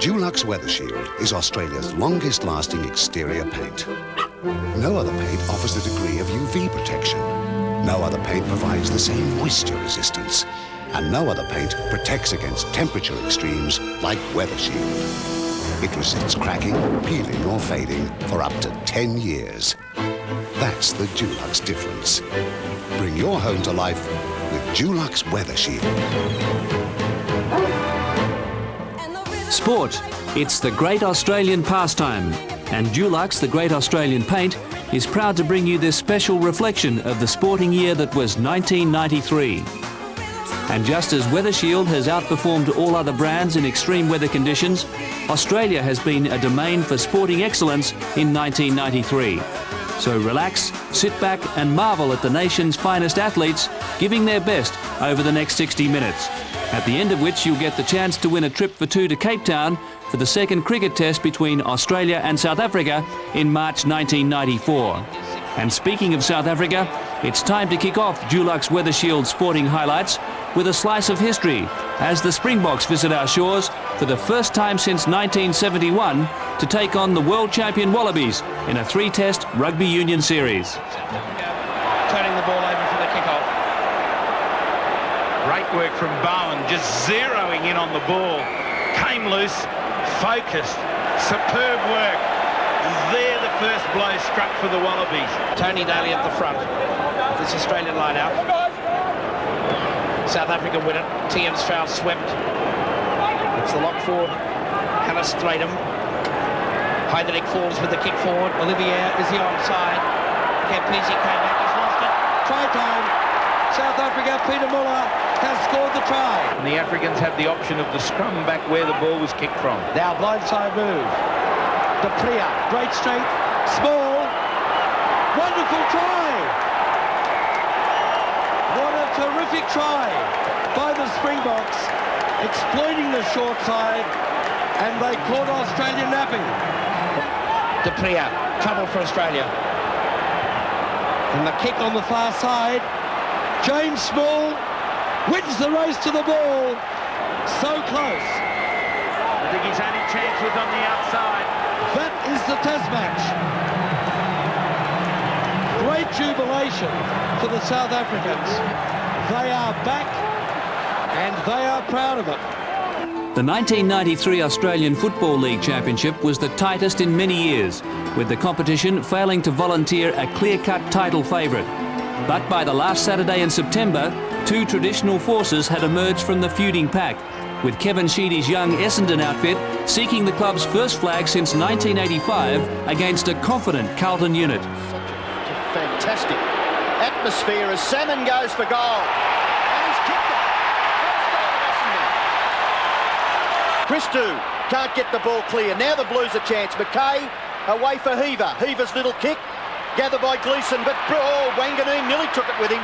Dulux Weathershield is Australia's longest-lasting exterior paint. No other paint offers the degree of UV protection. No other paint provides the same moisture resistance. And no other paint protects against temperature extremes like Weathershield. It resists cracking, peeling or fading for up to 10 years. That's the Dulux difference. Bring your home to life with Dulux Weathershield. Sport. It's the great Australian pastime. And Dulux, the great Australian paint, is proud to bring you this special reflection of the sporting year that was 1993. And just as Weathershield has outperformed all other brands in extreme weather conditions, Australia has been a domain for sporting excellence in 1993. So relax, sit back and marvel at the nation's finest athletes giving their best over the next 60 minutes, at the end of which you'll get the chance to win a trip for two to Cape Town for the second cricket test between Australia and South Africa in March 1994. And speaking of South Africa, it's time to kick off Dulux Weathershield sporting highlights with a slice of history as the Springboks visit our shores for the first time since 1971 to take on the world champion Wallabies in a three-test rugby union series. Turning the ball over for the kick-off. Great work from Bowen, just zeroing in on the ball. Came loose, focused, superb work. There the first blow struck for the Wallabies. Tony Daly at the front. This Australian line-out. South Africa win it. TM's foul swept. It's the lock forward. Hannah Stratham. Heidenreich falls with the kick forward. Olivier is the onside. Campese came back. He's lost it. Try time. South Africa. Peter Muller has scored the try. And the Africans have the option of the scrum back where the ball was kicked from. Now blindside move. De Pria. Great strength. Small. Wonderful try. What a terrific try by the Springboks, exploiting the short side, and they caught Australia napping. De Pria, trouble for Australia. And the kick on the far side. James Small wins the race to the ball. So close. I think his only chance was on the outside. That is the test match. Great jubilation for the South Africans. They are back and they are proud of it. The 1993 Australian Football League Championship was the tightest in many years, with the competition failing to volunteer a clear-cut title favourite. But by the last Saturday in September, two traditional forces had emerged from the feuding pack, with Kevin Sheedy's young Essendon outfit seeking the club's first flag since 1985 against a confident Carlton unit. Fantastic atmosphere as Salmon goes for goal. And he's kicked it. Christou can't get the ball clear. Now the Blues a chance. McKay away for Heaver. Heaver's little kick gathered by Gleeson, but Wanganeen nearly took it with him.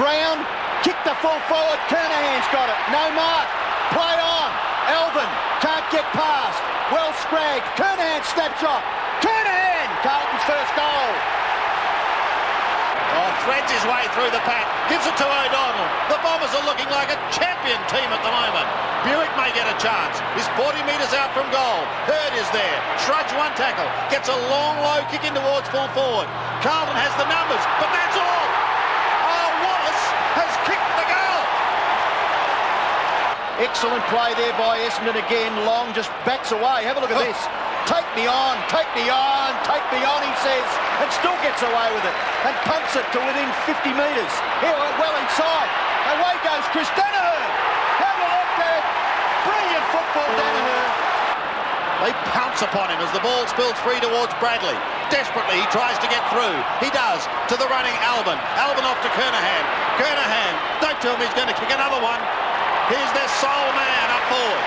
Brown kicked the full forward. Kernahan's got it. No mark. Play on. Alvin can't get past. Well scragged. Kernahan snapshot. Kernahan! Carlton's first goal. Threads his way through the pack, gives it to O'Donnell. The Bombers are looking like a champion team at the moment. Buick may get a chance. He's 40 metres out from goal. Hurd is there. Shrugs one tackle. Gets a long, low kick in towards full forward. Carlton has the numbers, but that's all. Oh, Wallace has kicked the goal. Excellent play there by Essendon again. Long just backs away. Have a look at this. Take me on, take me on, take me on, he says, and still gets away with it and pumps it to within 50 metres. Here, well inside. Away goes Chris Danaher. Have a look there. Brilliant football, Danaher. They pounce upon him as the ball spills free towards Bradley. Desperately, he tries to get through. He does, to the running Albin. Albin off to Kernahan. Kernahan, don't tell me he's going to kick another one. Here's their sole man up forward.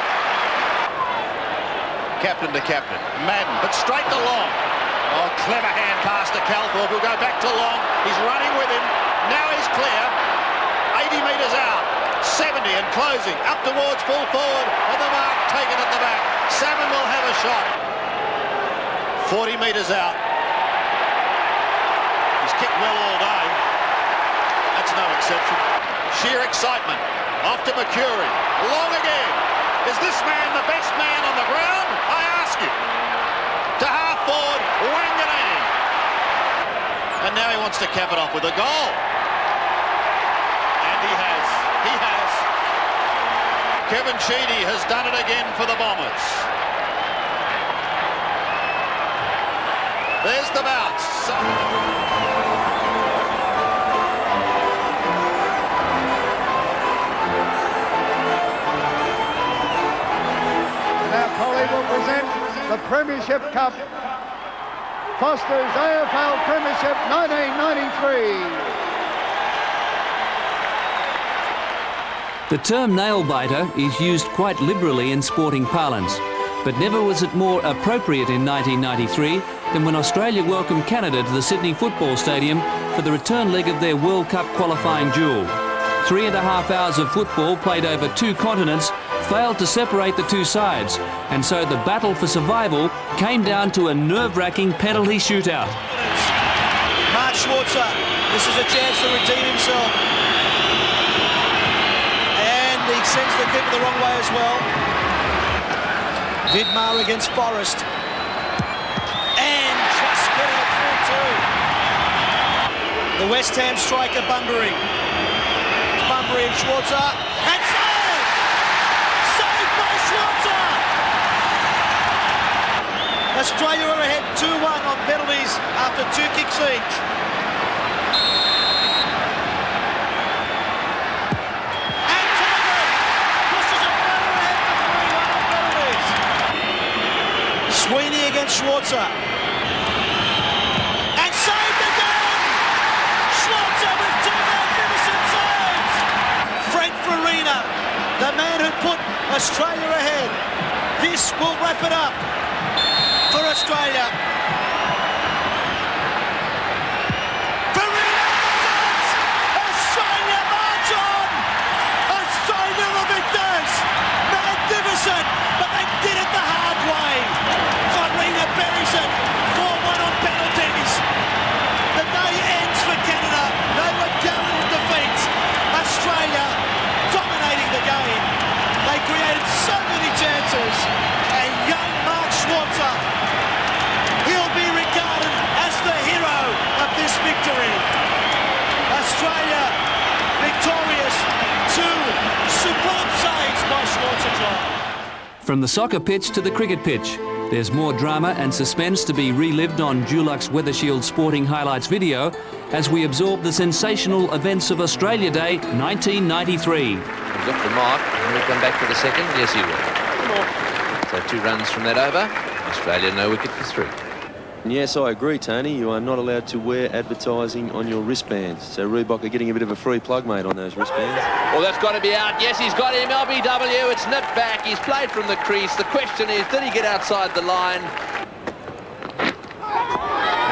Captain to captain. Madden, but straight to Long. Oh, clever hand pass to Calthorpe. He'll go back to Long. He's running with him. Now he's clear. 80 metres out. 70 and closing. Up towards full forward. And the mark taken at the back. Salmon will have a shot. 40 metres out. He's kicked well all day. That's no exception. Sheer excitement. Off to Mercury. Long again. Is this man the best man on the ground? wants to cap it off with a goal. And he has. He has. Kevin Sheedy has done it again for the Bombers. There's the bounce. Now Polly will present the Premiership Cup. Foster's AFL Premiership 1993. The term nail-biter is used quite liberally in sporting parlance, but never was it more appropriate in 1993 than when Australia welcomed Canada to the Sydney Football Stadium for the return leg of their World Cup qualifying duel. 3.5 hours of football played over 2 continents failed to separate the two sides, and so the battle for survival came down to a nerve-wracking penalty shootout. Mark Schwarzer, this is a chance to redeem himself. And he sends the keeper the wrong way as well. Vidmar against Forrest. And just getting it through too. The West Ham striker Bunbury. Bunbury and Schwarzer. And saved! Saved by Schwarzer! Australia are ahead 2-1 on penalties after 2 kicks each. And taken! Pushes it further ahead for 3-1 on penalties. Sweeney against Schwarzer. And saved again! Schwarzer with 2 magnificent saves! Frank Farina, the man who put Australia ahead. This will wrap it up for Australia. Farina does it! Australia march on! Australia the victors! Magnificent, but they did it the hard way. Farina buries it, 4-1 on penalties. The day ends for Canada. They were gallant in defeat. Australia dominating the game. They created so many chances. And young Mark Schwarzer, he'll be regarded as the hero of this victory. Australia victorious. 2 superb saves by Schwarzer. From the soccer pitch to the cricket pitch, there's more drama and suspense to be relived on Dulux Weathershield Sporting Highlights video as we absorb the sensational events of Australia Day 1993. He's off the mark. Will he come back for the second? Yes, he will. So 2 runs from that over. Australia no wicket for 3. Yes, I agree, Tony. You are not allowed to wear advertising on your wristbands. So Reebok are getting a bit of a free plug, mate, on those wristbands. Well, that's got to be out. Yes, he's got him. LBW. It's nipped back. He's played from the crease. The question is, did he get outside the line?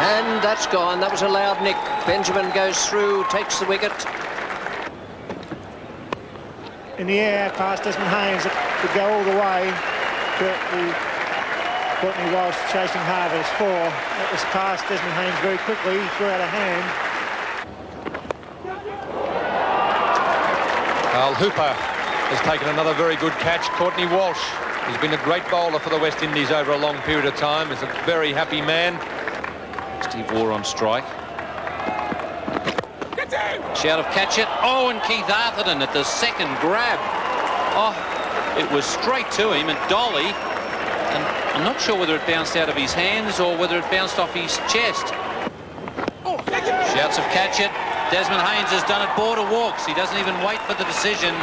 And that's gone. That was allowed, Nick. Benjamin goes through, takes the wicket. In the air past Desmond Haynes, it could go all the way. Courtney Walsh chasing hard as 4. It was past Desmond Haynes very quickly. He threw out a hand. Carl Hooper has taken another very good catch. Courtney Walsh has been a great bowler for the West Indies over a long period of time. He's a very happy man. Steve Waugh on strike. Shout of catch it. Oh, and Keith Arthurton at the second grab. Oh, it was straight to him, and Dolly. And I'm not sure whether it bounced out of his hands or whether it bounced off his chest. Shouts of catch it. Desmond Haynes has done it border walks. He doesn't even wait for the decision.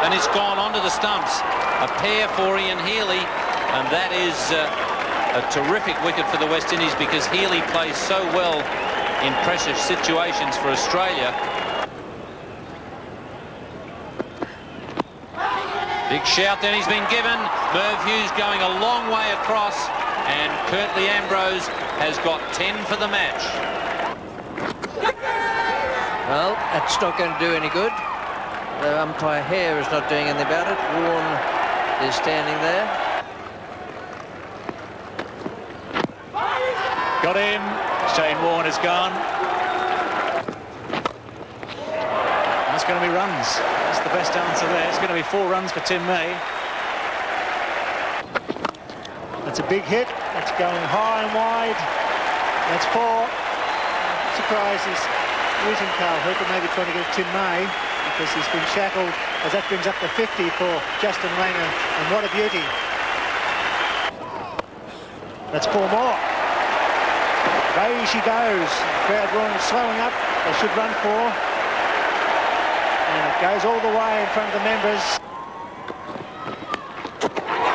And it's gone onto the stumps. A pair for Ian Healy, and that is a terrific wicket for the West Indies because Healy plays so well in pressure situations for Australia. Big shout then he's been given. Merv Hughes going a long way across, and Curtly Ambrose has got 10 for the match. Well, that's not going to do any good. The umpire Hare is not doing anything about it. Warren is standing there. Got him. Shane Warne is gone. That's going to be runs. That's the best answer there. It's going to be 4 runs for Tim May. That's a big hit. That's going high and wide. That's 4. Surprise is losing Carl Hooper, maybe trying to get Tim May because he's been shackled, as that brings up to 50 for Justin Langer, and what a beauty. That's 4 more. Away she goes. Crowd roaring, slowing up. They should run 4. And it goes all the way in front of the members.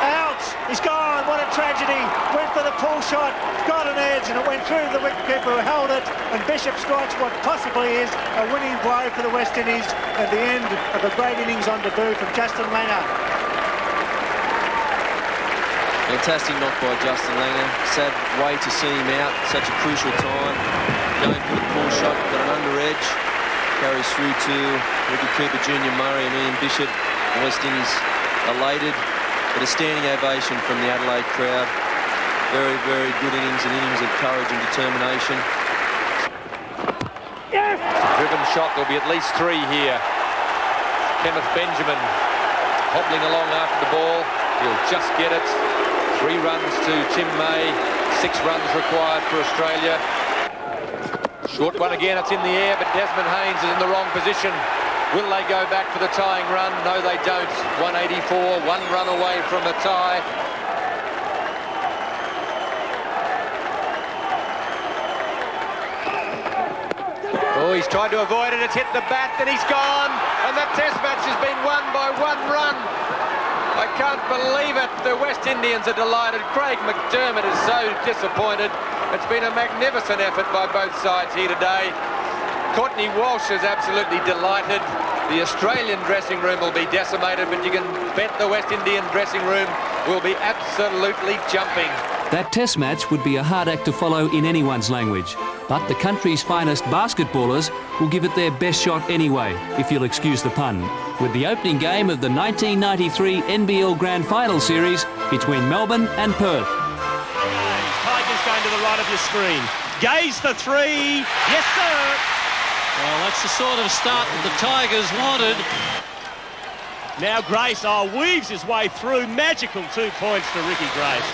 Out! He's gone. What a tragedy. Went for the pull shot, got an edge, and it went through the wicketkeeper who held it. And Bishop strikes what possibly is a winning blow for the West Indies at the end of a great innings on debut from Justin Langer. Fantastic knock by Justin Langer. Sad way to see him out. Such a crucial time. Going for the pull shot, got an under edge. Carries through to wicketkeeper Junior Murray and Ian Bishop. The West Indies elated, but a standing ovation from the Adelaide crowd. Very, very good innings, and innings of courage and determination. Yes! It's a driven shot. There'll be at least 3 here. Kenneth Benjamin hobbling along after the ball. He'll just get it. 3 runs to Tim May. 6 runs required for Australia. Short one again, it's in the air, but Desmond Haynes is in the wrong position. Will they go back for the tying run? No, they don't. 184, 1 run away from a tie. Oh, he's tried to avoid it, it's hit the bat, then he's gone. And that test match has been won by 1 run. I can't believe it. The West Indians are delighted. Craig McDermott is so disappointed. It's been a magnificent effort by both sides here today. Courtney Walsh is absolutely delighted. The Australian dressing room will be decimated, but you can bet the West Indian dressing room will be absolutely jumping. That test match would be a hard act to follow in anyone's language, but the country's finest basketballers will give it their best shot anyway, if you'll excuse the pun, with the opening game of the 1993 NBL Grand Final Series between Melbourne and Perth. Tigers going to the right of your screen. Gaze for 3. Yes, sir. Well, that's the sort of start that the Tigers wanted. Now Grace, weaves his way through. Magical 2 points for Ricky Grace.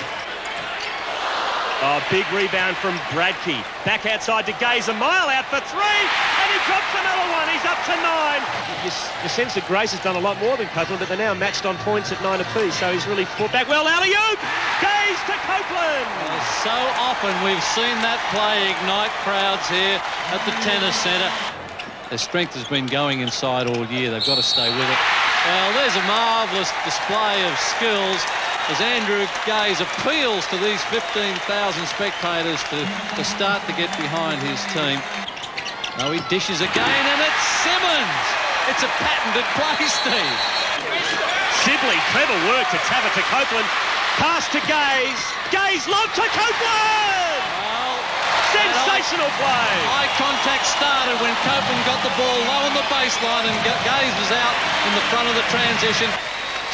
Big rebound from Bradkey. Back outside to Gaze, a mile out for 3, and he drops another one. He's up to 9. You sense that Grace has done a lot more than Copeland, but they're now matched on points at 9 apiece, so he's really fought back well. Alley-oop! Gaze to Copeland! Well, so often we've seen that play ignite crowds here at the tennis centre. Their strength has been going inside all year. They've got to stay with it. Well, there's a marvellous display of skills as Andrew Gaze appeals to these 15,000 spectators to start to get behind his team. Now he dishes again, and it's Simmons. It's a patented play, Steve. Sibley, clever work to tap it to Copeland. Pass to Gaze. Gaze lob to Copeland! Well, sensational play. Eye contact started when Copeland got the ball low on the baseline and Gaze was out in the front of the transition.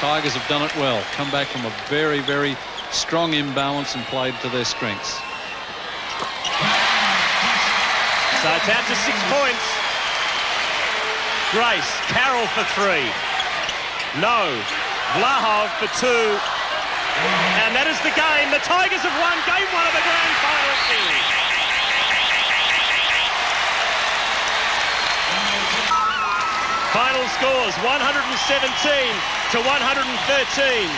Tigers have done it well. Come back from a very, very strong imbalance and played to their strengths. So it's out to 6 points. Grace, Carroll for 3. No. Vlahov for 2. And that is the game. The Tigers have won game 1 of the Grand Final Series. Final scores 117 to 113.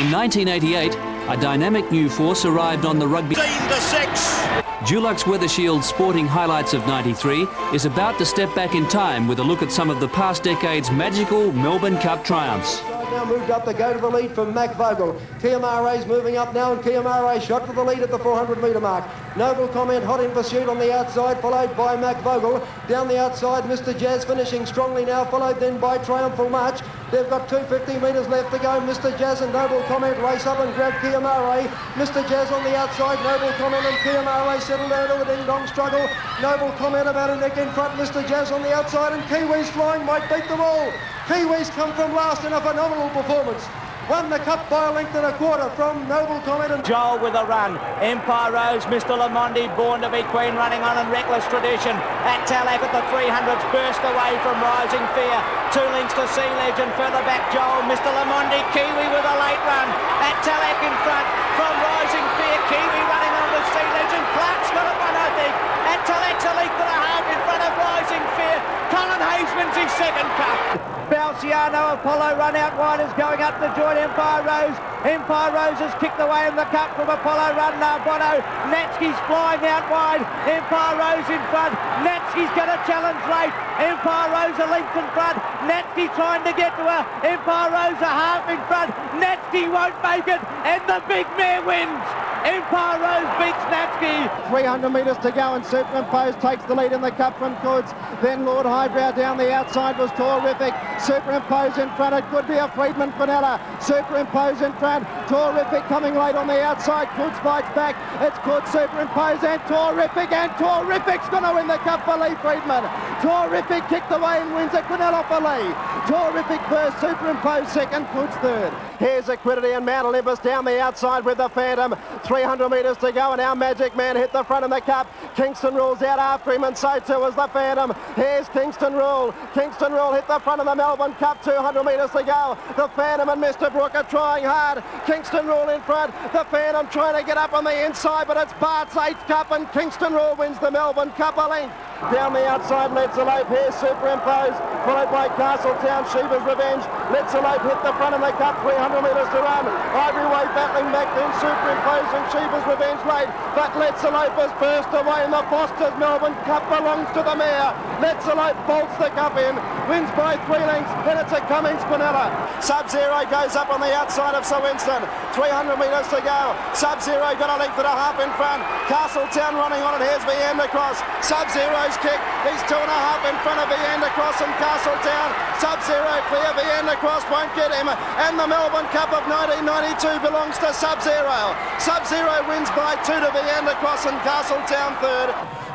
In 1988, a dynamic new force arrived on the Rugby. 15 to 6. Dulux Weathershield Sporting Highlights of 93 is about to step back in time with a look at some of the past decade's magical Melbourne Cup triumphs. Now moved up to go to the lead from Mac Vogel. Kiamare's moving up now, and Kiamare shot to the lead at the 400-metre mark. Noble Comment hot in pursuit on the outside, followed by Mac Vogel. Down the outside, Mr. Jazz finishing strongly now, followed then by Triumphal March. They've got 250 metres left to go. Mr. Jazz and Noble Comment race up and grab Kiamare. Mr. Jazz on the outside, Noble Comment and Kiamare settle down to a ding-dong struggle. Noble Comment about a neck in front, Mr. Jazz on the outside, and Kiwis flying might beat them all. Kiwis come from last in a phenomenal performance. Won the cup by a length and a quarter from Noble Comment and Joel with a run. Empire Rose, Mr. Lamondi, born to be queen, running on in reckless tradition. At Tallack at the 300s, burst away from Rising Fear. 2 lengths to Sea Legend, further back Joel, Mr. Lamondi, Kiwi with a late run. At Tallack in front from Rising Fear, Kiwi running on to Sea Legend. Clark's got it one, I think. And Tulux a length and a half in front of Rising Fear. Colin Hayes wins his second cup. Balciano Apollo run out wide is going up to join Empire Rose. Empire Rose has kicked away in the cup from Apollo run now. Bono. Natsky's flying out wide. Empire Rose in front. Natsky's going to challenge late. Empire Rose a length in front. Natsky trying to get to her. Empire Rose a half in front. Natsky won't make it. And the big mare wins. Empire Rose beats Natsky. 300 metres to go and Superimpose takes the lead in the cup from Goods. Then Lord Highbrow down the outside was terrific. Superimpose in front. It could be a Friedman Fenella. Superimpose in front. Terrific coming late on the outside. Goods fights back. It's Goods, Superimpose and Terrific. And Terrific's going to win the cup for Lee Friedman. Terrific kicked away and wins it. Quinella for Lee. Terrific first, Superimpose second, Goods third. Here's Equidity and Mount Olympus down the outside with the Phantom. 300 metres to go and our Magic Man hit the front of the cup. Kingston Rule's out after him and so too is the Phantom. Here's Kingston Rule. Kingston Rule hit the front of the Melbourne Cup. 200 metres to go. The Phantom and Mr. Brook are trying hard. Kingston Rule in front. The Phantom trying to get up on the inside, but it's Bart's 8th cup and Kingston Rule wins the Melbourne Cup a length. Down the outside, Let's Elope. Here's Superimpose, followed by Castletown. Sheba's Revenge. Let's Elope hit the front of the cup. 300 metres to run. Ivory Way battling back, then Superimpose and Sheba's Revenge late. But Let's Elope has burst away and the Foster's Melbourne Cup belongs to the mare. Let's Elope bolts the cup in, wins by 3 lengths, and it's a Cummings Quinella. Sub-Zero goes up on the outside of Sir Winston. 300 metres to go. Sub-Zero got a length and a half in front. Castletown running on it. Here's Vianda Cross. Sub-Zero's kick. He's 2.5 in front of Vianda Cross and Castletown. Sub-Zero clear. Vianda Cross won't get him. And the Melbourne Cup of 1992 belongs to Sub-Zero. Sub-Zero wins by 2 to Vianda Cross and Castletown third.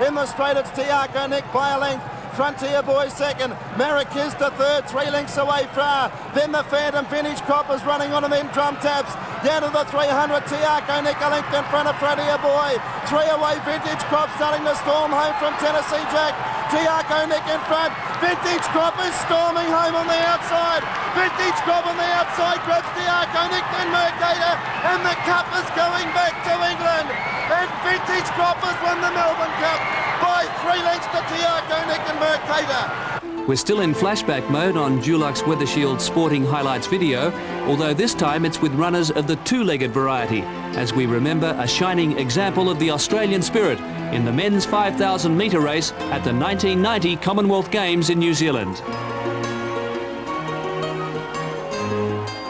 In the straight, it's Tiako Nick by a length. Frontier Boy second, Marrakesh to third, 3 lengths away from. Then the Phantom Vintage Crop is running on and then Drum Taps. Down to the 300, Tiako Nick a length in front of Frontier Boy. 3 away, Vintage Crop starting to storm home from Tennessee Jack. Tiako Nick in front. Vintage Crop is storming home on the outside. Vintage Crop on the outside grabs Tiako Nick, then Mercator, and the cup is going back to England. And Vintage Crop has won the Melbourne Cup by 3 lengths to Tiako Nick and Mercator. We're still in flashback mode on Dulux Weathershield Sporting Highlights video, although this time it's with runners of the 2-legged variety, as we remember a shining example of the Australian spirit in the men's 5,000 metre race at the 1990 Commonwealth Games in New Zealand.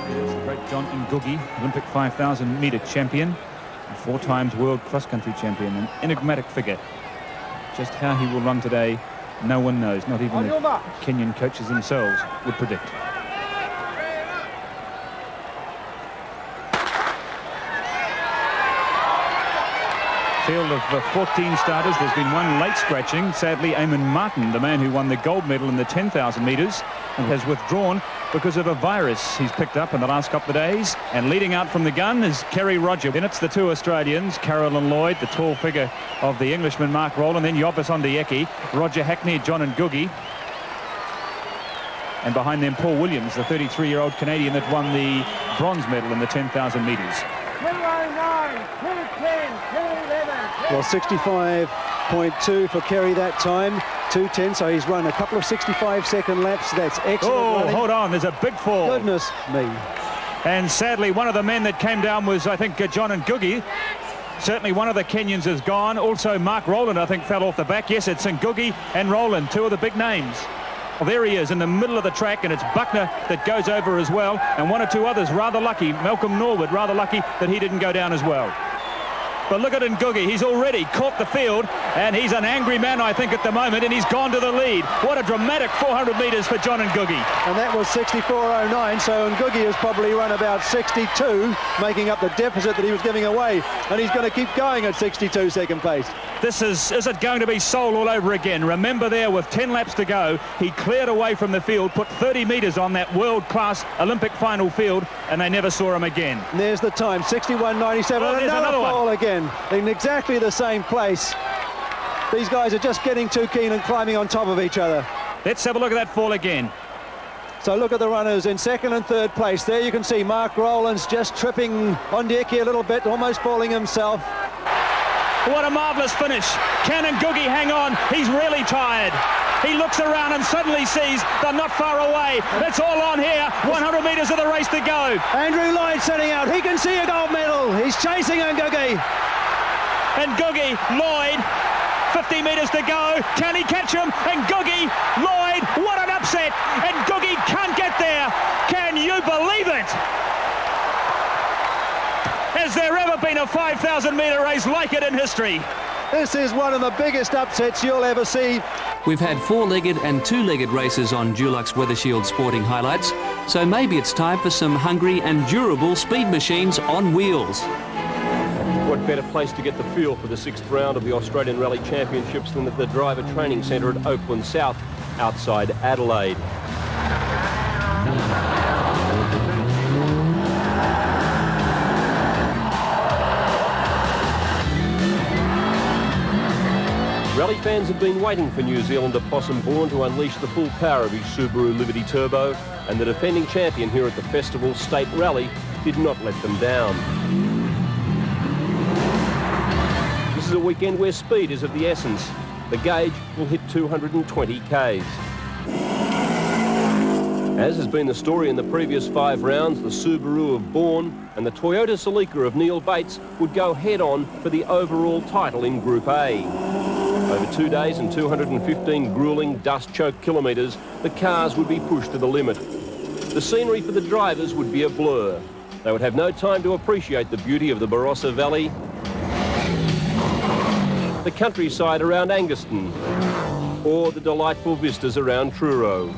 There's the great John Ngugi, Olympic 5,000 metre champion, and 4 times world cross-country champion, an enigmatic figure. Just how he will run today, no one knows, not even the Kenyan coaches themselves would predict. Field of 14 starters. There's been one late scratching. Sadly, Eamon Martin, the man who won the gold medal in the 10,000 metres, has withdrawn because of a virus he's picked up in the last couple of days. And leading out from the gun is Kerry Roger. Then it's the 2 Australians, Carolyn Lloyd, the tall figure of the Englishman Mark Rowland, then Yopis Ondieki, Roger Hackney, John Ngugi. And behind them, Paul Williams, the 33-year-old Canadian that won the bronze medal in the 10,000 metres. 209, 210, 211. Well, 65.2 for Kerry that time. 2:10, so he's run a couple of 65-second laps. That's excellent. Oh, running. hold on, there's a big fall. Goodness me. And sadly, one of the men that came down was, I think, John Ngugi. Certainly one of the Kenyans is gone. Also, Mark Rowland, I think, fell off the back. Yes, it's Ngugi and Rowland, 2 of the big names. Well, there he is in the middle of the track, and it's Buckner that goes over as well, and 1 or 2 others rather lucky. Malcolm Norwood rather lucky that he didn't go down as well. But look at Ngugi, he's already caught the field, and he's an angry man, I think, at the moment, and he's gone to the lead. What a dramatic 400 metres for John Ngugi. And that was 64.09, so Ngugi has probably run about 62, making up the deficit that he was giving away, and he's going to keep going at 62 second pace. This is it going to be Seoul all over again? Remember there, with 10 laps to go, he cleared away from the field, put 30 metres on that world-class Olympic final field, and they never saw him again. And there's the time, 61.97, oh, and another fall again, in exactly the same place. These guys are just getting too keen and climbing on top of each other. Let's have a look at that fall again. So look at the runners in 2nd and 3rd place. There you can see Mark Rowland's just tripping Ondieki a little bit, almost falling himself. What a marvellous finish. Can Ngugi hang on? He's really tired. He looks around and suddenly sees they're not far away. It's all on here. 100 metres of the race to go. Andrew Lloyd setting out. He can see a gold medal. He's chasing Ngugi. Ngugi, Lloyd, 50 metres to go. Can he catch him? Ngugi, Lloyd, what an upset. Ngugi can't get there. Can you believe it? Has there ever been a 5,000 metre race like it in history? This is one of the biggest upsets you'll ever see. We've had four-legged and two-legged races on Dulux Weathershield sporting highlights, so maybe it's time for some hungry and durable speed machines on wheels. What better place to get the feel for the sixth round of the Australian Rally Championships than at the Driver Training Centre at Oakland South, outside Adelaide. Rally fans have been waiting for New Zealander Possum Bourne to unleash the full power of his Subaru Liberty Turbo, and the defending champion here at the Festival State Rally did not let them down. This is a weekend where speed is of the essence. The gauge will hit 220 k's. As has been the story in the previous 5 rounds, the Subaru of Bourne and the Toyota Celica of Neil Bates would go head-on for the overall title in Group A. Over 2 days and 215 gruelling, dust-choked kilometres, the cars would be pushed to the limit. The scenery for the drivers would be a blur. They would have no time to appreciate the beauty of the Barossa Valley, the countryside around Anguston, or the delightful vistas around Truro.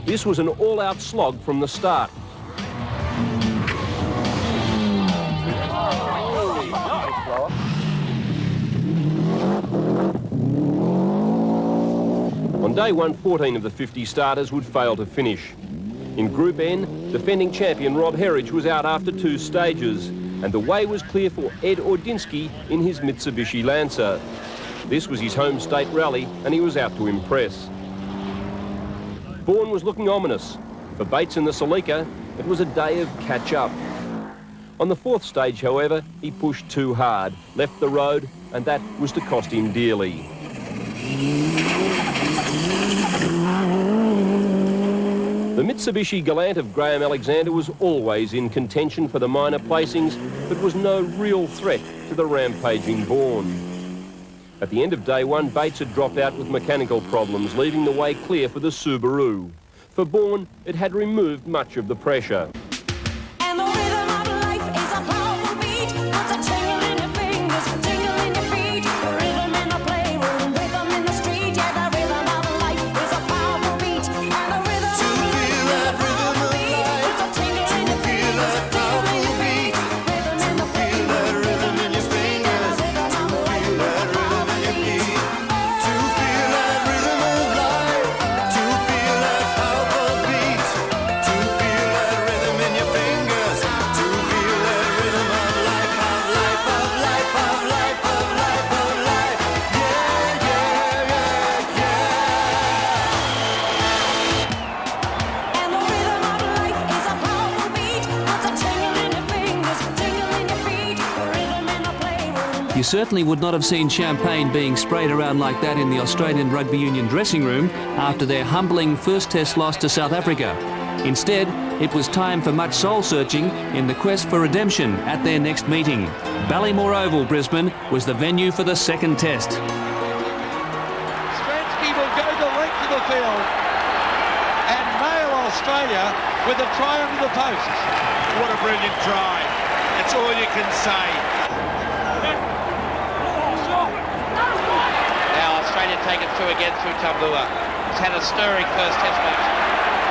This was an all-out slog from the start. On day one, 14 of the 50 starters would fail to finish. In Group N, defending champion Rob Herridge was out after 2 stages, and the way was clear for Ed Ordinsky in his Mitsubishi Lancer. This was his home state rally, and he was out to impress. Bourne was looking ominous. For Bates and the Celica, it was a day of catch-up. On the 4th stage, however, he pushed too hard, left the road, and that was to cost him dearly. The Mitsubishi Galant of Graham Alexander was always in contention for the minor placings, but was no real threat to the rampaging Bourne. At the end of day one, Bates had dropped out with mechanical problems, leaving the way clear for the Subaru. For Bourne, it had removed much of the pressure. You certainly would not have seen champagne being sprayed around like that in the Australian Rugby Union dressing room after their humbling first test loss to South Africa. Instead, it was time for much soul-searching in the quest for redemption at their next meeting. Ballymore Oval, Brisbane, was the venue for the second test. Stransky will go the length of the field and nail Australia with a try under the posts. What a brilliant try. That's all you can say. Australia take it through again through Tambua. He's had a stirring first test match.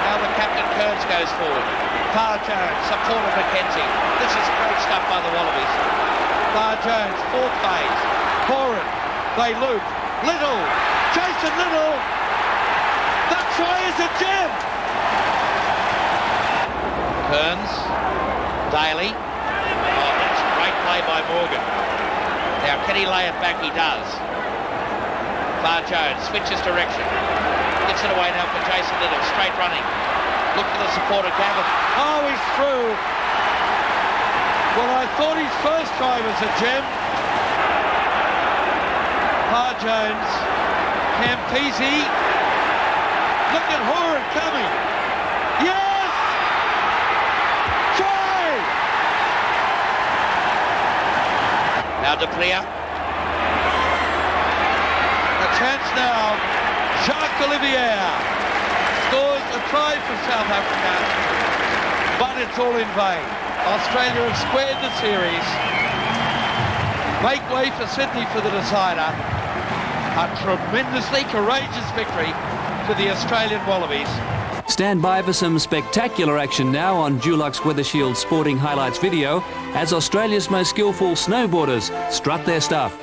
Now the captain Kearns goes forward. Far Jones, support of McKenzie. This is great stuff by the Wallabies. Far Jones, 4th phase. Boren, they loop. Little, Jason Little. That try is a gem. Kearns, Daly. Oh, that's a great play by Morgan. Now can he lay it back? He does. Far Jones switches direction. Gets it away now for Jason Little. Straight running. Look for the support of Gavin. Oh, he's through. Well, I thought his first try was a gem. Parr Jones, Campese, look at Horan coming. Yes! Try! Now De Plea. A chance now. Jacques Olivier scores a try for South Africa, but it's all in vain. Australia have squared the series. Make way for Sydney for the decider. A tremendously courageous victory for the Australian Wallabies. Stand by for some spectacular action now on Dulux Weathershield Sporting Highlights video as Australia's most skillful snowboarders strut their stuff.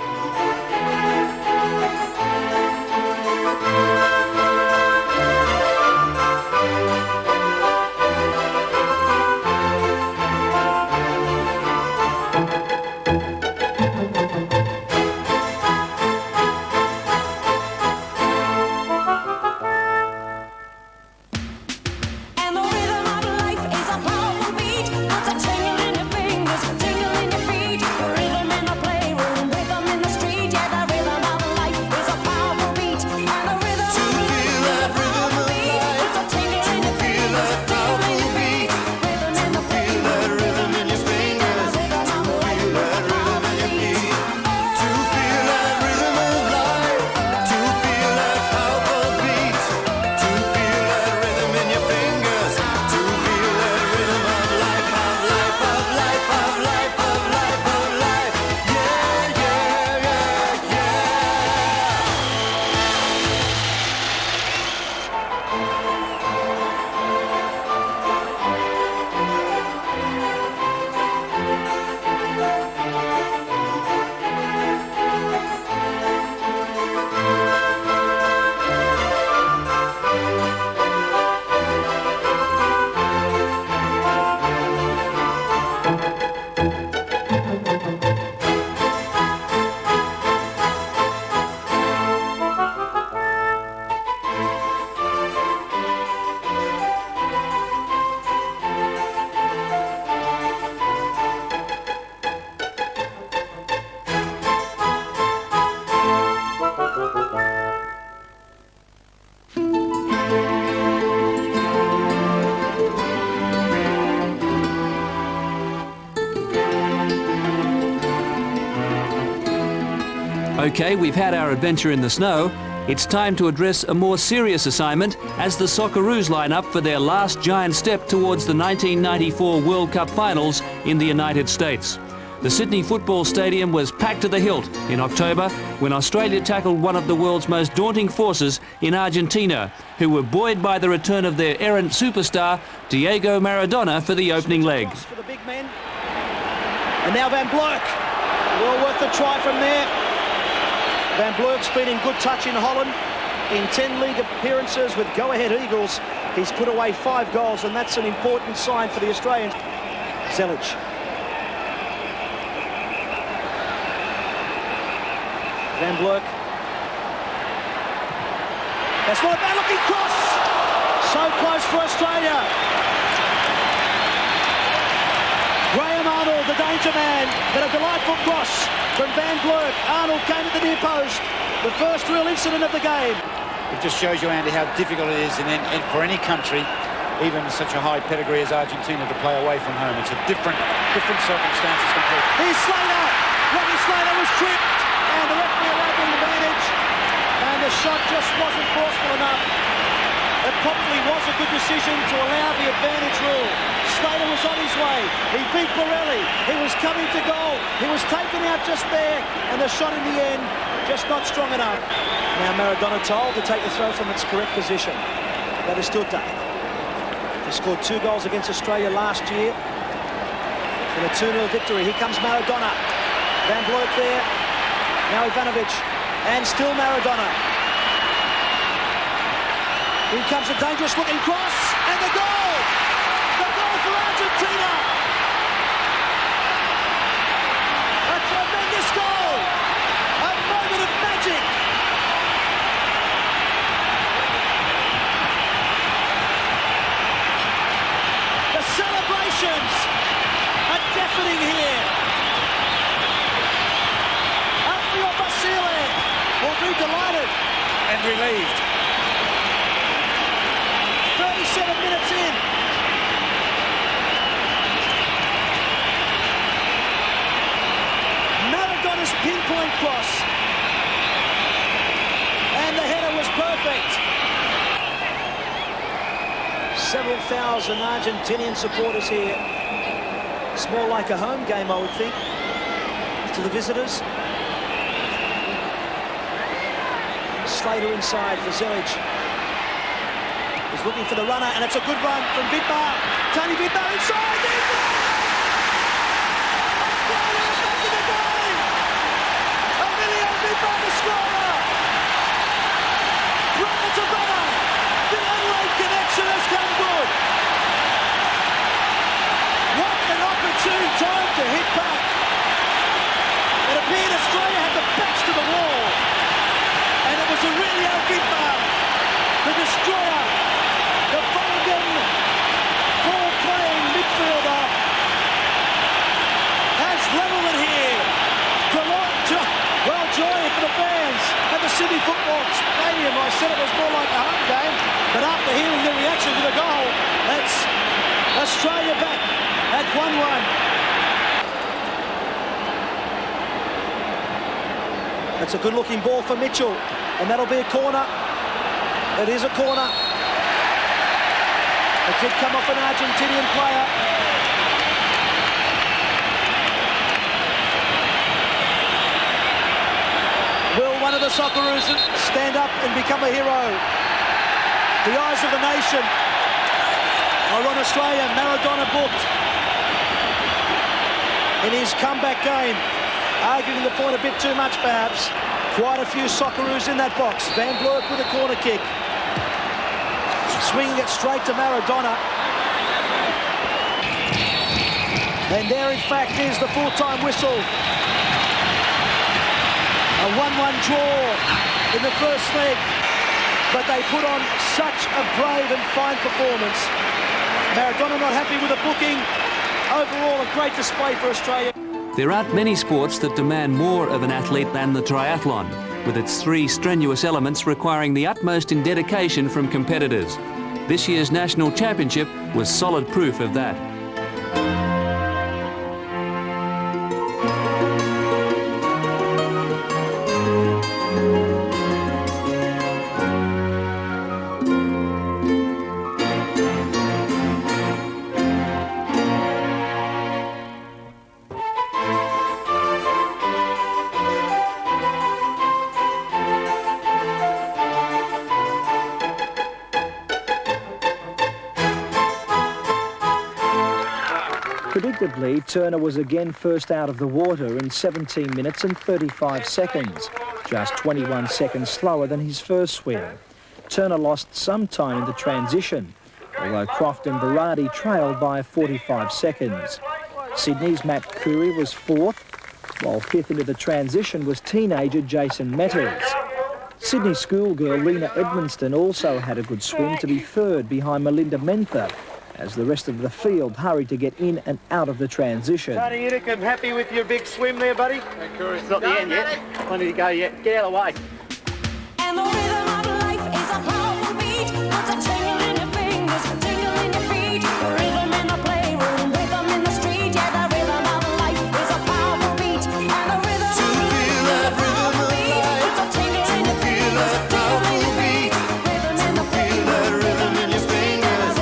OK, we've had our adventure in the snow. It's time to address a more serious assignment as the Socceroos line up for their last giant step towards the 1994 World Cup finals in the United States. The Sydney Football Stadium was packed to the hilt in October when Australia tackled one of the world's most daunting forces in Argentina, who were buoyed by the return of their errant superstar, Diego Maradona, for the opening leg. For the big men. And now Van Blerk. Well worth the try from there. Van Blerk's been in good touch in Holland. In 10 league appearances with go-ahead Eagles, he's put away 5 goals, and that's an important sign for the Australians. Zelic. Van Blerk. That's not a bad-looking cross. So close for Australia. Graham Arnold, the danger man, but a delightful cross from Van Blerk. Arnold came at the near post. The first real incident of the game. It just shows you, Andy, how difficult it is for any country, even such a high pedigree as Argentina, to play away from home. It's a different circumstances completely. Here's Slater. Robbie Slater was tripped, and the referee allowed an advantage, and the shot just wasn't forceful enough. It probably was a good decision to allow the advantage rule. Slater was on his way. He beat Borelli. He was coming to goal. He was taken out just there, and the shot in the end just not strong enough. Now Maradona told to take the throw from its correct position. That is Tuta. He scored 2 goals against Australia last year in a 2-0 victory. Here comes Maradona. Van Blerk there. Now Ivanovic. And still Maradona. Here comes a dangerous looking cross. And the goal! The goal for Argentina! A tremendous goal! A moment of magic! The celebrations are deafening here. and relieved. 37 minutes in. Maradona's pinpoint cross. And the header was perfect. Several thousand Argentinian supporters here. It's more like a home game, I would think, to the visitors. Slater inside for Zelic. He's looking for the runner, and it's a good run from Vidmar. Tony Vidmar inside. Back in the game. Emilio Vidmar, the scorer. Runner to runner. The Adelaide connection has come good. What an opportune time to hit back. It appeared Australia had the backs to the wall. And it was Aurelio Vidmar, the destroyer, the Vulcan ball-playing midfielder, has levelled it here. Well, joy for the fans at the Sydney Football Stadium. I said it was more like a home game, but after hearing the reaction to the goal, that's Australia back at 1-1. That's a good-looking ball for Mitchell, and that'll be a corner. It is a corner. It did come off an Argentinian player. Will one of the Socceroos stand up and become a hero? The eyes of the nation are on Australia. Maradona booked in his comeback game. Arguing the point a bit too much, perhaps. Quite a few Socceroos in that box. Van Blurk with a corner kick. Swinging it straight to Maradona. And there, in fact, is the full-time whistle. A 1-1 draw in the first leg. But they put on such a brave and fine performance. Maradona not happy with the booking. Overall, a great display for Australia. There aren't many sports that demand more of an athlete than the triathlon, with its 3 strenuous elements requiring the utmost in dedication from competitors. This year's national championship was solid proof of that. Predictably, Turner was again first out of the water in 17 minutes and 35 seconds, just 21 seconds slower than his first swim. Turner lost some time in the transition, although Croft and Berardi trailed by 45 seconds. Sydney's Matt Curry was fourth, while fifth into the transition was teenager Jason Metters. Sydney schoolgirl Lena Edmonston also had a good swim to be third behind Melinda Mentha, as the rest of the field hurried to get in and out of the transition. Tony Unicum, happy with your big swim there, buddy? It's not the end yet. I need to go yet. Get out of the way. And the rhythm of life is a powerful beat. Puts a tingle in your fingers, a tingle in your feet. Rhythm in the playroom, rhythm in the street. Yeah, the rhythm of life is a powerful beat. And the rhythm of life is a powerful beat. Puts a tingle in your fingers, a tingle in your feet. Rhythm in the playroom, rhythm in your fingers.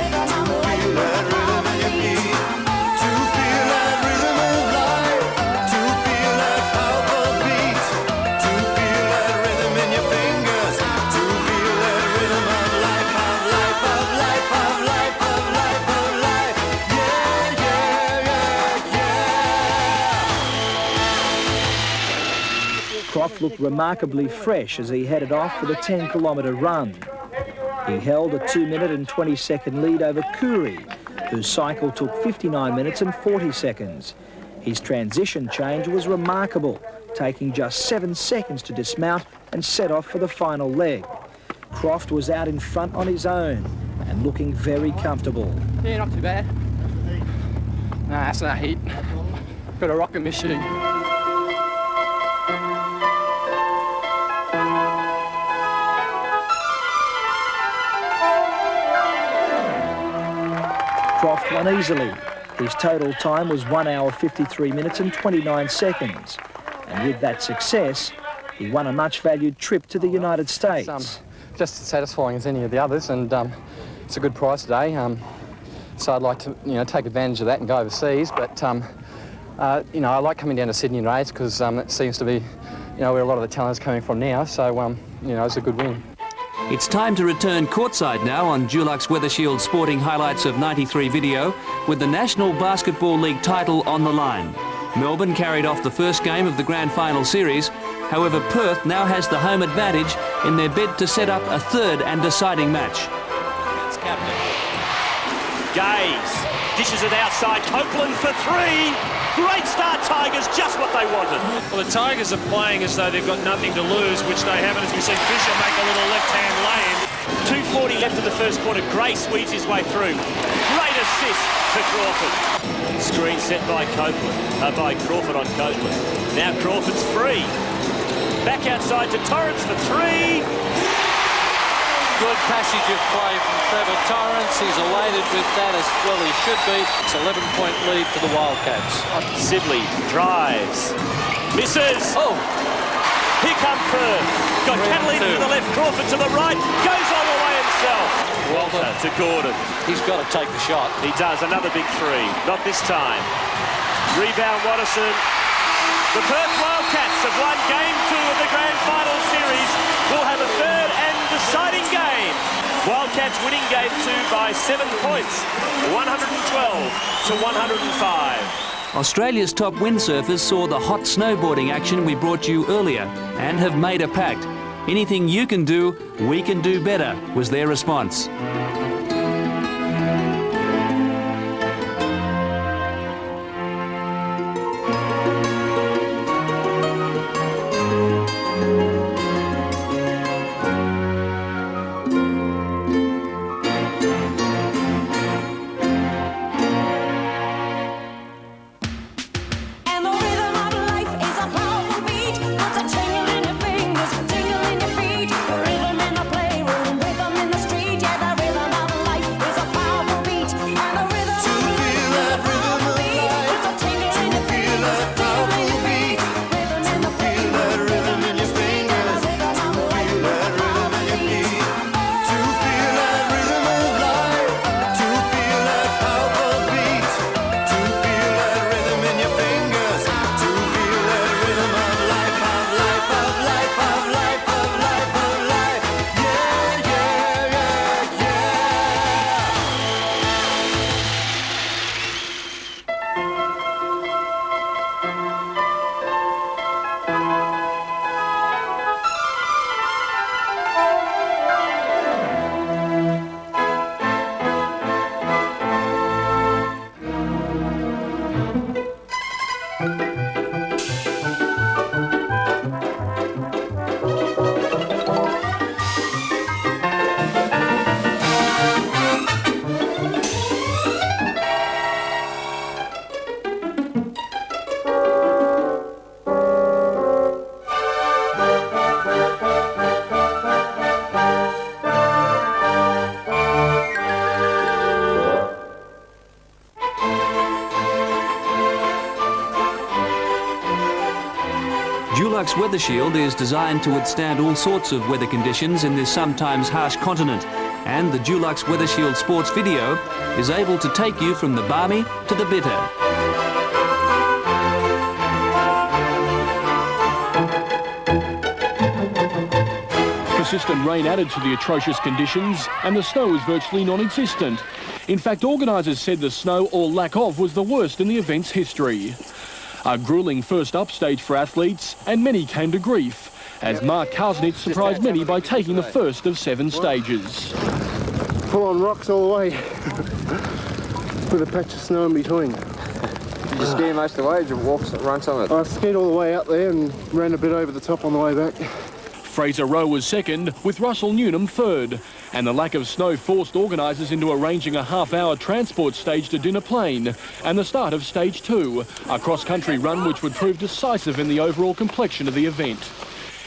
Croft looked remarkably fresh as he headed off for the 10-kilometre run. He held a 2-minute and 20-second lead over Curry, whose cycle took 59 minutes and 40 seconds. His transition change was remarkable, taking just 7 seconds to dismount and set off for the final leg. Croft was out in front on his own and looking very comfortable. Yeah, not too bad. Nah, that's not heat. Got a rocket machine. Croft won easily. His total time was 1 hour 53 minutes and 29 seconds. And with that success, he won a much-valued trip to the United States. It's just as satisfying as any of the others, and it's a good price today. So I'd like to, take advantage of that and go overseas. But, I like coming down to Sydney and race because it seems to be, where a lot of the talent is coming from now. So, it's a good win. It's time to return courtside now on Dulux Weathershield Sporting Highlights of 93 video with the National Basketball League title on the line. Melbourne carried off the first game of the Grand Final series. However, Perth now has the home advantage in their bid to set up a third and deciding match. That's captain. Gaze dishes it outside. Copeland for three. Great start, Tigers, just what they wanted. Well, the Tigers are playing as though they've got nothing to lose, which they haven't, as we see Fisher make a little left-hand lane. 2:40 left in the first quarter. Gray squeezed his way through. Great assist to Crawford. Screen set by Crawford on Copeland. Now Crawford's free. Back outside to Torrance for three. Good passage of play from Trevor Torrance. He's elated with that, as well he should be. It's 11-point lead for the Wildcats. Sibley drives. Misses. Oh! Here come Perth. Got Catalina to the left, Crawford to the right. Goes all the way himself. Walter to Gordon. He's got to take the shot. He does. Another big three. Not this time. Rebound Watterson. The Perth Wildcats have won Game 2 of the Grand Final Series. Will have a third and deciding game. Wildcats winning Game 2 by 7 points, 112 to 105. Australia's top windsurfers saw the hot snowboarding action we brought you earlier and have made a pact. Anything you can do, we can do better, was their response. Dulux Weathershield is designed to withstand all sorts of weather conditions in this sometimes harsh continent, and the Dulux Weathershield Sports Video is able to take you from the balmy to the bitter. Persistent rain added to the atrocious conditions, and the snow was virtually non-existent. In fact, organisers said the snow, or lack of, was the worst in the event's history. A gruelling first up stage for athletes, and many came to grief, as Mark Karsnitz surprised many by taking the first of 7 stages. Full on rocks all the way, with a patch of snow in between. Did you ski most of the way, or did you run some of it? I skied all the way out there and ran a bit over the top on the way back. Fraser Rowe was second, with Russell Newnham third, and the lack of snow forced organisers into arranging a half-hour transport stage to Dinner Plain and the start of Stage 2, a cross-country run which would prove decisive in the overall complexion of the event.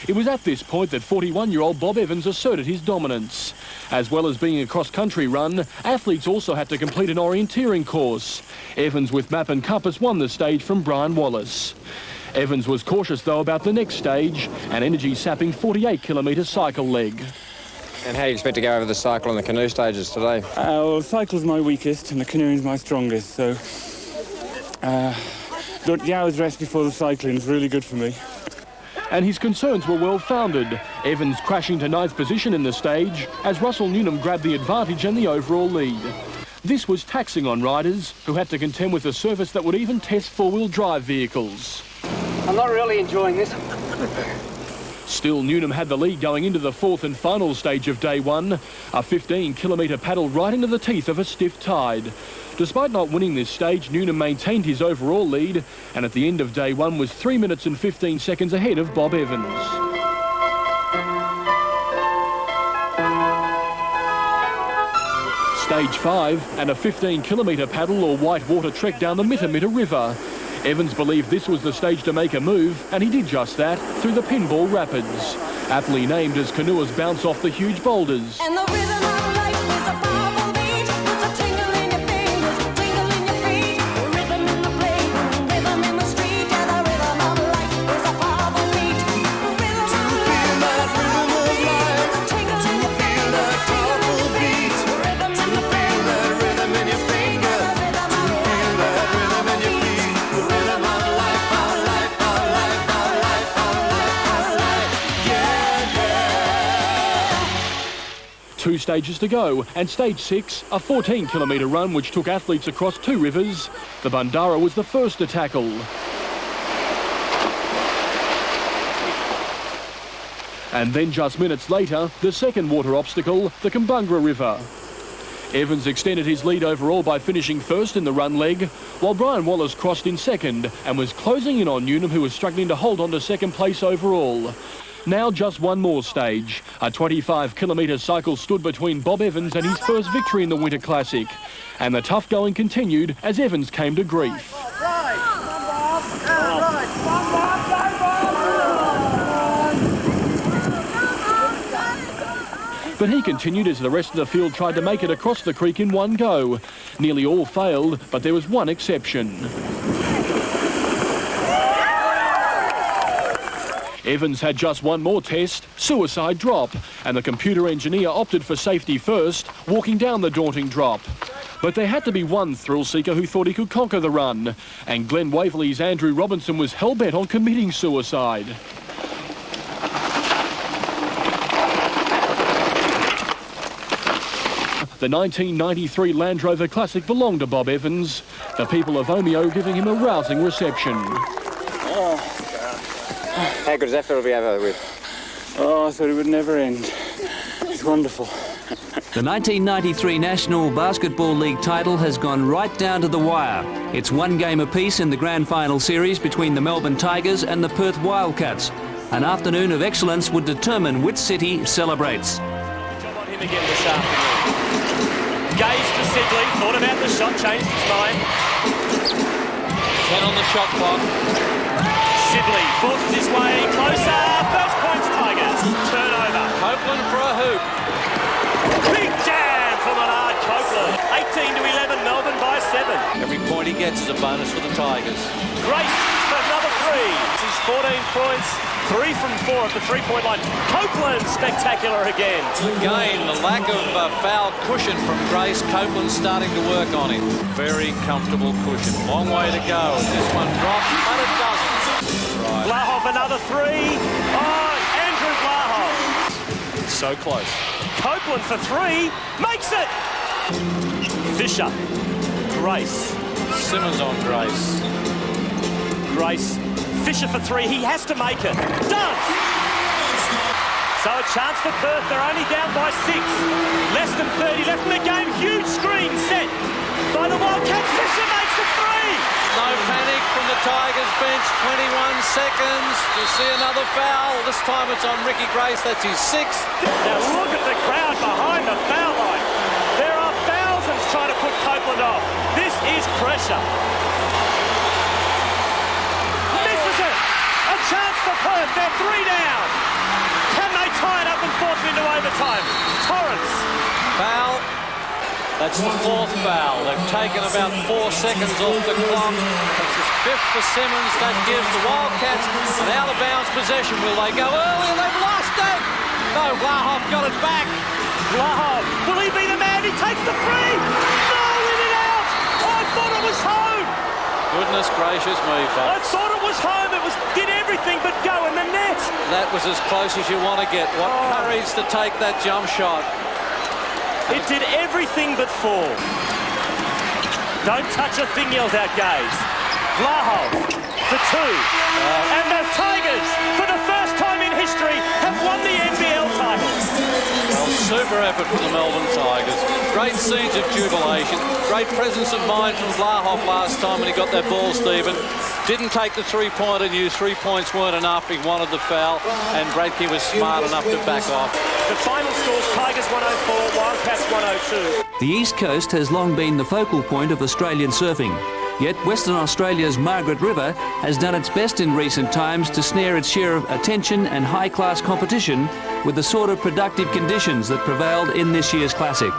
It was at this point that 41-year-old Bob Evans asserted his dominance. As well as being a cross-country run, athletes also had to complete an orienteering course. Evans, with map and compass, won the stage from Brian Wallace. Evans was cautious, though, about the next stage, an energy-sapping 48-kilometre cycle leg. And how do you expect to go over the cycle and the canoe stages today? Well, the cycle's my weakest and the canoeing's my strongest, so the hour's rest before the cycling is really good for me. And his concerns were well-founded. Evans crashing to 9th position in the stage as Russell Newnham grabbed the advantage and the overall lead. This was taxing on riders who had to contend with a surface that would even test four-wheel drive vehicles. I'm not really enjoying this. Still, Newnham had the lead going into the 4th and final stage of day one, a 15-kilometre paddle right into the teeth of a stiff tide. Despite not winning this stage, Newnham maintained his overall lead and at the end of day one was 3 minutes and 15 seconds ahead of Bob Evans. Stage 5 and a 15-kilometre paddle or whitewater trek down the Mitamita River. Evans believed this was the stage to make a move, and he did just that through the Pinball Rapids, aptly named as canoers bounce off the huge boulders. And the rhythm of life is a powerful beat. Puts a tingle in your fingers, tingle in your feet. Rhythm in the playroom, rhythm in the street. Yeah, the rhythm of life is a powerful beat. Rhythm of life, tingle in your fingers, tingle in your feet. Rhythm in the playroom, rhythm in your fingers. Two stages to go, and stage 6, a 14-kilometre run which took athletes across 2 rivers. The Bundara was the first to tackle. And then just minutes later, the second water obstacle, the Kumbungra River. Evans extended his lead overall by finishing first in the run leg, while Brian Wallace crossed in second and was closing in on Newnham, who was struggling to hold on to second place overall. Now just one more stage. A 25-kilometre cycle stood between Bob Evans and his first victory in the Winter Classic. And the tough going continued as Evans came to grief. But he continued as the rest of the field tried to make it across the creek in one go. Nearly all failed, but there was one exception. Evans had just one more test, suicide drop, and the computer engineer opted for safety first, walking down the daunting drop. But there had to be one thrill-seeker who thought he could conquer the run, and Glen Waverley's Andrew Robinson was hell-bent on committing suicide. The 1993 Land Rover Classic belonged to Bob Evans, the people of Omeo giving him a rousing reception. How good does that feel to be over with? Oh, I thought it would never end. It's wonderful. The 1993 National Basketball League title has gone right down to the wire. It's one game apiece in the grand final series between the Melbourne Tigers and the Perth Wildcats. An afternoon of excellence would determine which city celebrates. Good job on him again this afternoon. Gaze to Sidley, thought about the shot, changed his mind. 10 on the shot clock. Sidley forces his way closer. First points Tigers. Turnover. Copeland for a hoop. Big jam for Menard Copeland. 18 to 11, Melbourne by 7. Every point he gets is a bonus for the Tigers. Grace for another 3. This is 14 points. 3 from 4 at the three-point line. Copeland spectacular again. Again, the lack of foul cushion from Grace. Copeland starting to work on him. Very comfortable cushion. Long way to go. This one drops, but it doesn't. Right. Vlahoff another 3. Oh, Andrew Vlahoff. So close. Copeland for 3. Makes it. Fisher. Grace. Simmons on Grace. Grace. Fisher for 3. He has to make it. Does. So a chance for Perth. They're only down by 6. Less than 30 left in the game. Huge screen set by the Wildcats. Fisher makes a 3. No panic from the Tigers bench. 21 seconds. You see another foul. This time it's on Ricky Grace. That's his 6th. Now look at the crowd behind the foul line. There are thousands trying to put Copeland off. This is pressure. Misses it. A chance for Perth. 5. They're 3 down. Can they tie it up and force it into overtime? Torrance. Foul. That's the 4th foul. They've taken about 4 seconds off the clock. That's the 5th for Simmons. That gives the Wildcats an out-of-bounds possession. Will they go early? They've lost it. No, Vlahov got it back. Vlahov. Will he be the man? He takes the free. No, in and out. I thought it was home. Goodness gracious me, I folks. thought it was home. It did everything but go in the net. That was as close as you want to get. What courage to take that jump shot. It did everything but fall. Don't touch a thing, yells out Gaze. Vlahov for 2. And the Tigers, for the first time in history, have won the NBL title. Well, super effort from the Melbourne Tigers. Great scenes of jubilation. Great presence of mind from Vlahov last time when he got that ball, Stephen. Didn't take the 3-pointer, knew 3 points weren't enough. He wanted the foul, and Bradkey was smart enough to back off. The final scores, Tigers 104, Wildcats 102. The East Coast has long been the focal point of Australian surfing. Yet Western Australia's Margaret River has done its best in recent times to snare its share of attention and high-class competition with the sort of productive conditions that prevailed in this year's Classic.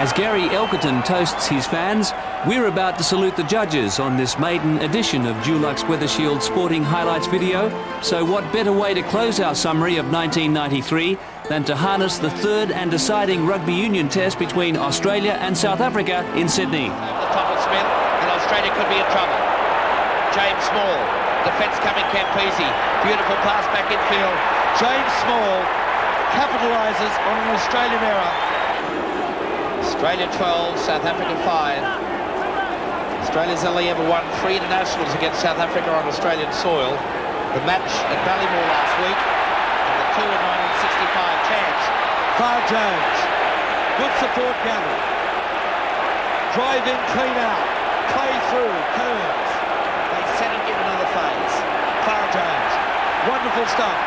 As Gary Elkerton toasts his fans, we're about to salute the judges on this maiden edition of Dulux Weathershield Sporting Highlights video. So what better way to close our summary of 1993 than to harness the third and deciding rugby union test between Australia and South Africa in Sydney. Over the top of Smith, and Australia could be in trouble. James Small, defence coming Campese. Beautiful pass back infield. James Small capitalises on an Australian error. Australia 12, South Africa 5. Australia's only ever won 3 internationals against South Africa on Australian soil. The match at Ballymore last week, and the two in 1965 chance. Far Jones, good support gathered. Drive in, clean out, play through, Kearns. They set it in another phase. Far Jones, wonderful stuff.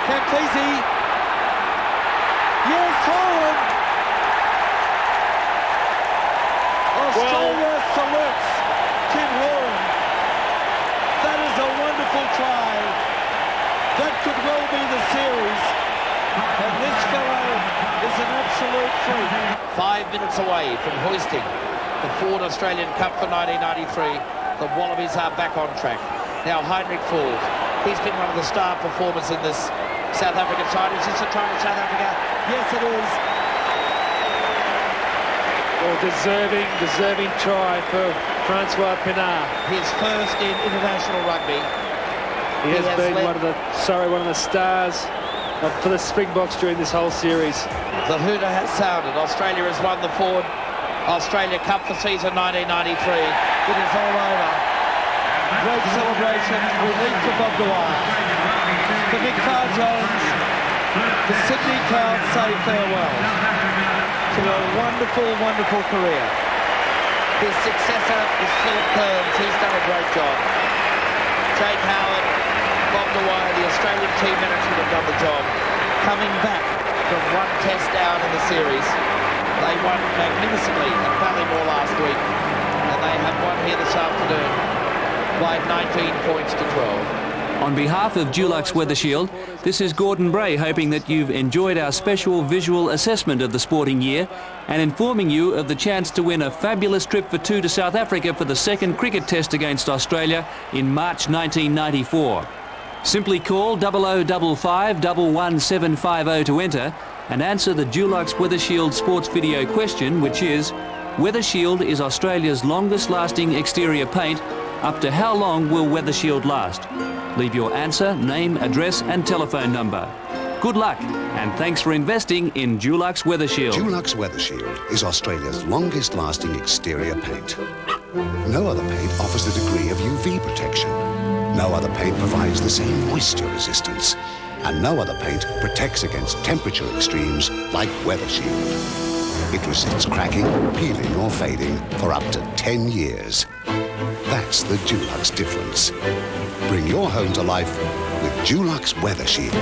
Campese. Yes, Holland. Australia salutes Tim Horan. That is a wonderful try. That could well be the series. And this fellow is an absolute freak. 5 minutes away from hoisting the Ford Australian Cup for 1993. The Wallabies are back on track. Now Heinrich falls. He's been one of the star performers in this South African side. Is this a try to South Africa? Yes, it is. Well, deserving try for Francois Pinard. His first in international rugby. He has been one of the stars for the Springboks during this whole series. The hooter has sounded. Australia has won the Ford Australia Cup for season 1993. It is all over. Great celebration. Relief for Bob Dwyer. For Nick Farr-Jones, the Sydney crowd say farewell to a wonderful, wonderful career. His successor is Philip Kearns. He's done a great job. Jake Howard, Bob Dwyer, the Australian team management have done the job. Coming back from one test down in the series. They won magnificently at Ballymore last week, and they have won here this afternoon by 19 points to 12. On behalf of Dulux Weathershield, this is Gordon Bray hoping that you've enjoyed our special visual assessment of the sporting year and informing you of the chance to win a fabulous trip for two to South Africa for the second cricket test against Australia in March 1994. Simply call 0055 11750 to enter and answer the Dulux Weathershield sports video question, which is: Weathershield is Australia's longest lasting exterior paint. Up to how long will Weathershield last? Leave your answer, name, address and telephone number. Good luck and thanks for investing in Dulux Weathershield. Dulux Weathershield is Australia's longest lasting exterior paint. No other paint offers the degree of UV protection. No other paint provides the same moisture resistance. And no other paint protects against temperature extremes like Weathershield. It resists cracking, peeling or fading for up to 10 years. That's the Dulux difference. Bring your home to life with Dulux Weathershield.